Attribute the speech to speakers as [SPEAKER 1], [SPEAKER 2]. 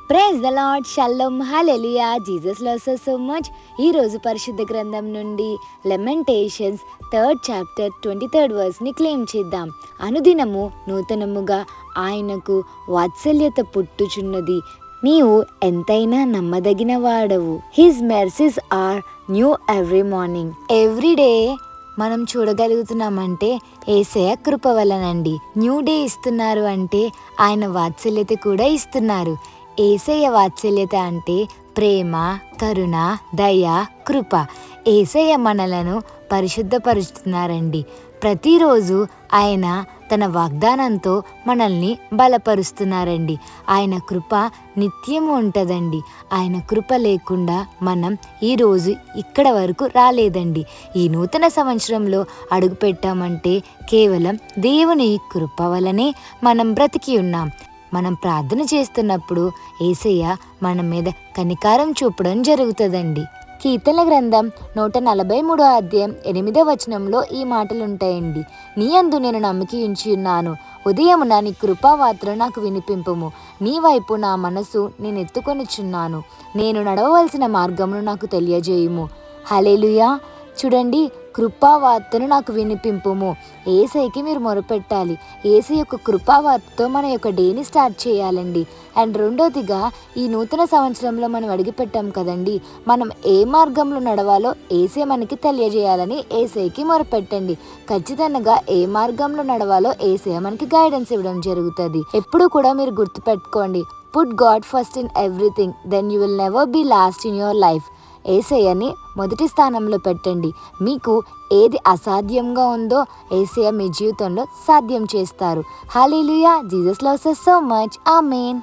[SPEAKER 1] Praise the lord, shalom, hallelujah, Jesus loves us so much. ఈ రోజు పరిశుద్ధ గ్రంథం నుండి లెమెంటేషన్స్ 3rd చాప్టర్ 23rd వర్స్ని క్లెయిమ్ చేద్దాం. అనుదినము నూతనముగా ఆయనకు వాత్సల్యత పుట్టుచున్నది, నీవు ఎంతైనా నమ్మదగిన వాడవు. His mercies are new every morning. Everyday మనం చూడగలుగుతున్నామంటే యేసయ్య కృప వలనండి. న్యూ డే ఇస్తున్నారు అంటే ఆయన వాత్సల్యత కూడా ఇస్తున్నారు. యేసయ్య వాత్సల్యత అంటే ప్రేమ, కరుణ, దయ, కృప. యేసయ్య మనలను పరిశుద్ధపరుస్తున్నారండి. ప్రతిరోజు ఆయన తన వాగ్దానంతో మనల్ని బలపరుస్తున్నారండి. ఆయన కృప నిత్యము ఉంటుందండి. ఆయన కృప లేకుండా మనం ఈరోజు ఇక్కడ వరకు రాలేదండి. ఈ నూతన సంవత్సరంలో అడుగు పెట్టామంటే కేవలం దేవుని కృప వలనే మనం బ్రతికి ఉన్నాం. మనం ప్రార్థన చేస్తున్నప్పుడు యేసయ్య మన మీద కనికారం చూపడం జరుగుతుందండి. కీర్తన గ్రంథం 143 అధ్యాయం 8వ వచనంలో ఈ మాటలు ఉంటాయండి. నీ యందు నేను నమ్మిక ఉంచి ఉన్నాను, ఉదయమున నీ కృపావార్తలు నాకు వినిపింపుము. నీ వైపు నా మనసు నేను ఎత్తుకొనిచున్నాను, నేను నడవవలసిన మార్గమును నాకు తెలియజేయుము. హల్లెలూయా. చూడండి, కృపావార్తను నాకు వినిపింపుము. యేసయ్యకి మీరు మొరపెట్టాలి. యేసయ్య యొక్క కృపావార్తతో మన యొక్క డేని స్టార్ట్ చేయాలండి. అండ్ రెండోదిగా, ఈ నూతన సంవత్సరంలో మనం అడిగిపెట్టాం కదండి, మనం ఏ మార్గంలో నడవాలో యేసయ్య మనకి తెలియజేయాలని యేసయ్యకి మొరపెట్టండి. ఖచ్చితంగా ఏ మార్గంలో నడవాలో యేసయ్య మనకి గైడెన్స్ ఇవ్వడం జరుగుతుంది. ఎప్పుడు కూడా మీరు గుర్తుపెట్టుకోండి, put God first in everything, then you will never be lost in your life. యేసయ్యని మొదటి స్థానంలో పెట్టండి. మీకు ఏది అసాధ్యంగా ఉందో యేసయ్య మీ జీవితంలో సాధ్యం చేస్తారు. Hallelujah. Jesus loves us so much. ఆమేన్.